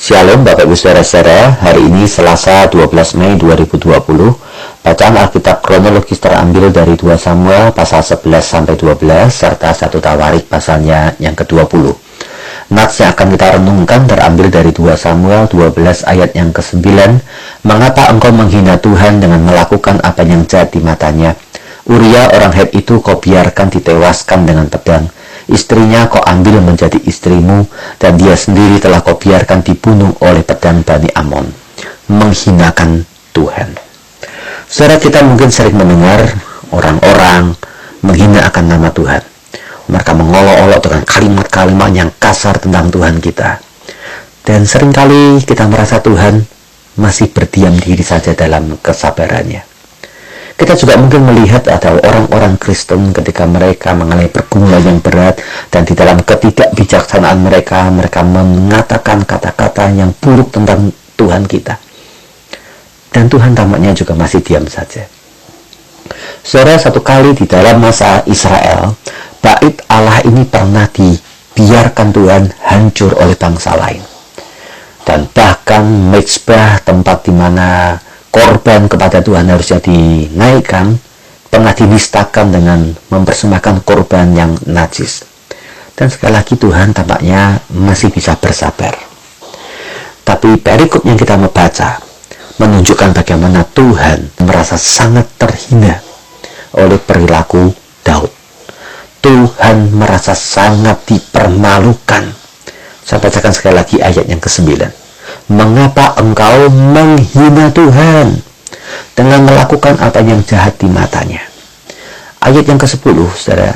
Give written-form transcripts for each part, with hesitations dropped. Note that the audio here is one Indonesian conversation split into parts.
Shalom Bapak Ibu Saudara-saudara, hari ini Selasa 12 Mei 2020. Bacaan Alkitab kronologis terambil dari 2 Samuel pasal 11 sampai 12 serta 1 Tawarik pasalnya yang ke-20. Nats yang akan kita renungkan terambil dari 2 Samuel 12 ayat yang ke-9. Mengapa engkau menghina Tuhan dengan melakukan apa yang jahat di matanya? Uria orang Het itu kau biarkan ditewaskan dengan pedang. Istrinya kau ambil menjadi istrimu, dan dia sendiri telah kau biarkan dibunuh oleh pedang Bani Amon. Menghinakan Tuhan. Saudara, kita mungkin sering mendengar orang-orang menghina akan nama Tuhan. Mereka mengolok-olok dengan kalimat-kalimat yang kasar tentang Tuhan kita. Dan seringkali kita merasa Tuhan masih berdiam diri saja dalam kesabarannya. Kita juga mungkin melihat ada orang-orang Kristen ketika mereka mengalami pergumulan yang berat, dan di dalam ketidakbijaksanaan mereka mengatakan kata-kata yang buruk tentang Tuhan kita. Dan Tuhan tampaknya juga masih diam saja. Saudara, satu kali di dalam masa Israel, bait Allah ini pernah dibiarkan Tuhan hancur oleh bangsa lain. Dan bahkan mezbah, tempat di mana korban kepada Tuhan harusnya dinaikkan, pernah dinistakan dengan mempersembahkan korban yang najis. Dan sekali lagi Tuhan tampaknya masih bisa bersabar. Tapi perikop yang kita membaca menunjukkan bagaimana Tuhan merasa sangat terhina oleh perilaku Daud. Tuhan merasa sangat dipermalukan. Saya bacakan sekali lagi ayat yang ke-9. Mengapa engkau menghina Tuhan dengan melakukan apa yang jahat di matanya? Ayat yang ke-10, saudara,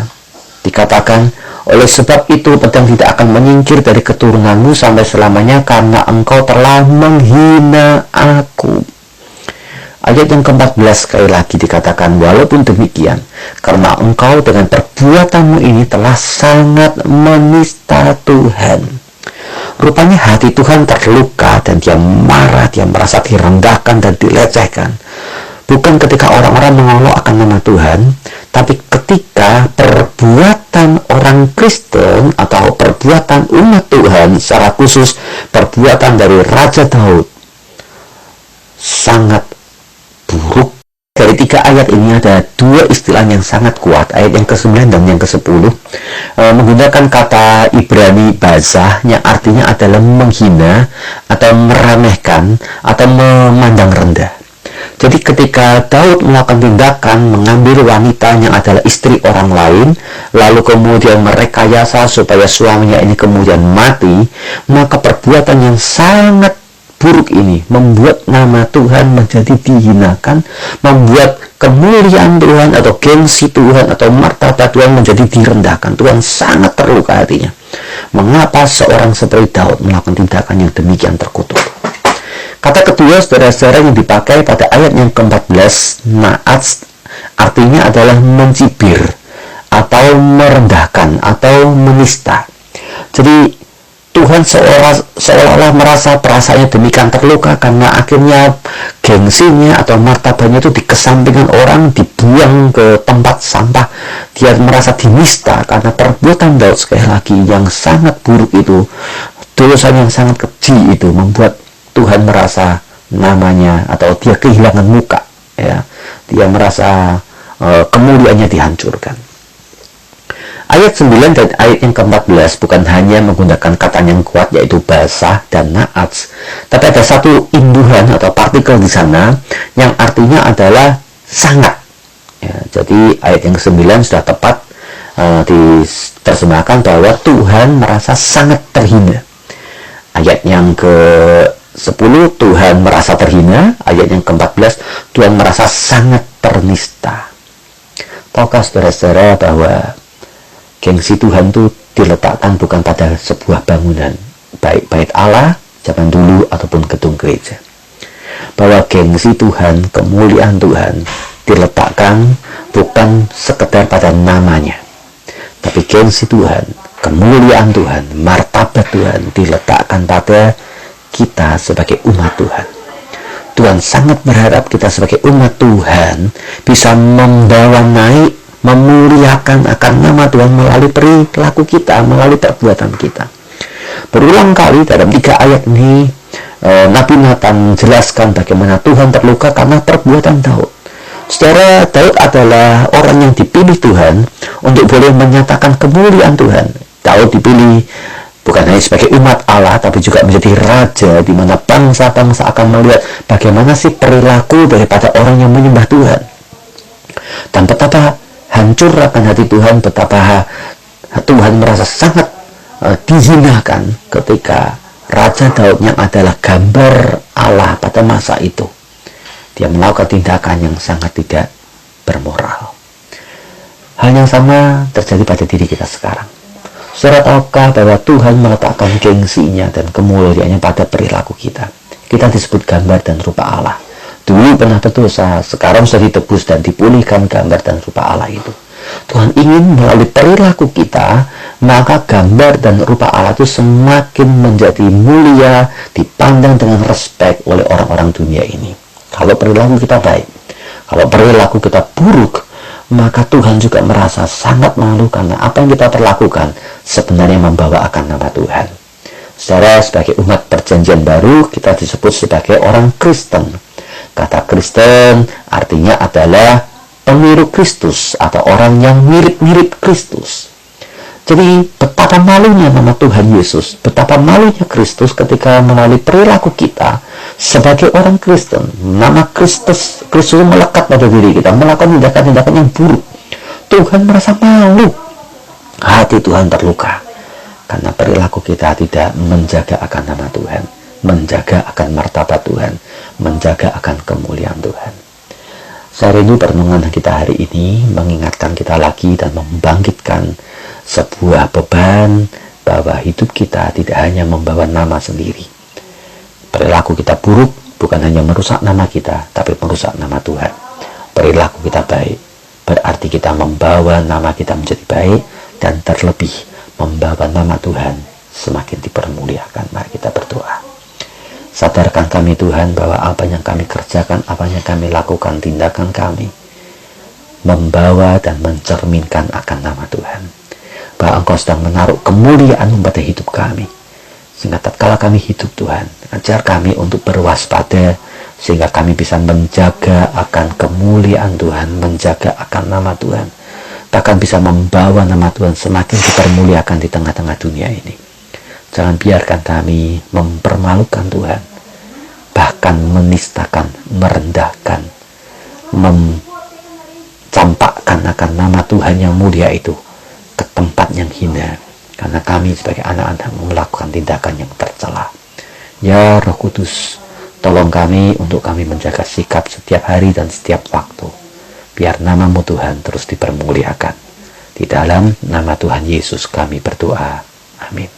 dikatakan, oleh sebab itu pedang tidak akan menyingkir dari keturunanmu sampai selamanya, karena engkau telah menghina aku. Ayat yang ke-14 sekali lagi dikatakan, walaupun demikian, karena engkau dengan perbuatanmu ini telah sangat menista Tuhan. Rupanya hati Tuhan terluka dan dia marah, dia merasa direndahkan dan dilecehkan. Bukan ketika orang-orang mengolok akan nama Tuhan, tapi ketika perbuatan orang Kristen atau perbuatan umat Tuhan, secara khusus perbuatan dari Raja Daud, sangat buruk. Dari 3 ayat ini ada 2 istilah yang sangat kuat, ayat yang ke-9 dan yang ke-10, menggunakan kata Ibrani bazah yang artinya adalah menghina atau meremehkan atau memandang rendah. Jadi ketika Daud melakukan tindakan mengambil wanita yang adalah istri orang lain, lalu kemudian merekayasa supaya suaminya ini kemudian mati, maka perbuatan yang sangat buruk ini membuat nama Tuhan menjadi dihinakan, membuat kemuliaan Tuhan atau gengsi Tuhan atau martabat Tuhan menjadi direndahkan. Tuhan sangat terluka hatinya. Mengapa seorang seperti Daud melakukan tindakan yang demikian terkutuk? Kata kedua, saudara-saudara, yang dipakai pada ayat yang ke-14, naats, artinya adalah mencibir atau merendahkan atau menista. Jadi Tuhan seolah-olah merasa perasaannya demikian terluka karena akhirnya gengsinya atau martabatnya itu dikesampingkan orang, dibuang ke tempat sampah. Dia merasa dinista karena perbuatan Daud sekali lagi yang sangat buruk itu, dosa yang sangat keji itu membuat Tuhan merasa namanya atau dia kehilangan muka, ya. Dia merasa kemuliaannya dihancurkan. Ayat 9 dan ayat yang ke-14 bukan hanya menggunakan kata yang kuat yaitu basah dan naats, tapi ada satu induhan atau partikel di sana yang artinya adalah sangat. Ya, jadi ayat yang ke-9 sudah tepat diterjemahkan bahwa Tuhan merasa sangat terhina. Ayat yang ke-10 Tuhan merasa terhina, ayat yang ke-14 Tuhan merasa sangat ternista. Tahukah saudara-saudara bahwa gengsi Tuhan itu diletakkan bukan pada sebuah bangunan, baik bait Allah zaman dulu ataupun gedung gereja. Bahwa gengsi Tuhan, kemuliaan Tuhan diletakkan bukan sekedar pada namanya, tapi gengsi Tuhan, kemuliaan Tuhan, martabat Tuhan diletakkan pada kita sebagai umat Tuhan. Tuhan sangat berharap kita sebagai umat Tuhan bisa membawa naik, memuliakan akan nama Tuhan melalui perilaku kita, melalui perbuatan kita. Berulang kali dalam 3 ayat ini, Nabi Nathan menjelaskan bagaimana Tuhan terluka karena perbuatan Daud. Saudara, Daud adalah orang yang dipilih Tuhan untuk boleh menyatakan kemuliaan Tuhan. Daud dipilih bukan hanya sebagai umat Allah, tapi juga menjadi raja, di mana bangsa-bangsa akan melihat bagaimana sih perilaku daripada orang yang menyembah Tuhan. Dan betapa hancur akan hati Tuhan, betapa Tuhan merasa sangat dizinakan ketika Raja Daud yang adalah gambar Allah pada masa itu, dia melakukan tindakan yang sangat tidak bermoral. Hal yang sama terjadi pada diri kita sekarang. Saudara, tahukah bahwa Tuhan meletakkan gengsinya dan kemuliaannya pada perilaku kita? Kita disebut gambar dan rupa Allah. Dulu pernah berdosa, sekarang sudah ditebus dan dipulihkan gambar dan rupa Allah itu. Tuhan ingin melalui perilaku kita, maka gambar dan rupa Allah itu semakin menjadi mulia, dipandang dengan respek oleh orang-orang dunia ini. Kalau perilaku kita baik, kalau perilaku kita buruk, maka Tuhan juga merasa sangat malu karena apa yang kita perlakukan sebenarnya membawa akan nama Tuhan. Saudara, sebagai umat perjanjian baru, kita disebut sebagai orang Kristen. Kata Kristen artinya adalah peniru Kristus atau orang yang mirip-mirip Kristus. Jadi betapa malunya nama Tuhan Yesus, betapa malunya Kristus ketika melalui perilaku kita sebagai orang Kristen, nama Kristus melekat pada diri kita, melakukan tindakan-tindakan yang buruk. Tuhan merasa malu, hati Tuhan terluka karena perilaku kita tidak menjaga akan nama Tuhan, menjaga akan martabat Tuhan, menjaga akan kemuliaan Tuhan. Saya rindu perenungan kita hari ini mengingatkan kita lagi dan membangkitkan sebuah beban bahwa hidup kita tidak hanya membawa nama sendiri. Perilaku kita buruk bukan hanya merusak nama kita, tapi merusak nama Tuhan. Perilaku kita baik berarti kita membawa nama kita menjadi baik, dan terlebih membawa nama Tuhan semakin dipermuliakan. Mari kita berdoa. Sadarkan kami Tuhan bahwa apa yang kami kerjakan, apa yang kami lakukan, tindakan kami membawa dan mencerminkan akan nama Tuhan. Bahwa Engkau sedang menaruh kemuliaan pada hidup kami. Sehingga tatkala kami hidup Tuhan, ajar kami untuk berwaspada sehingga kami bisa menjaga akan kemuliaan Tuhan, menjaga akan nama Tuhan. Bahkan bisa membawa nama Tuhan semakin dipermuliakan di tengah-tengah dunia ini. Jangan biarkan kami mempermalukan Tuhan, bahkan menistakan, merendahkan, mencampakkan akan nama Tuhan yang mulia itu ke tempat yang hina, karena kami sebagai anak-anak melakukan tindakan yang tercela. Ya Roh Kudus, tolong kami untuk kami menjaga sikap setiap hari dan setiap waktu, biar nama-Mu Tuhan terus dipermuliakan. Di dalam nama Tuhan Yesus kami berdoa. Amin.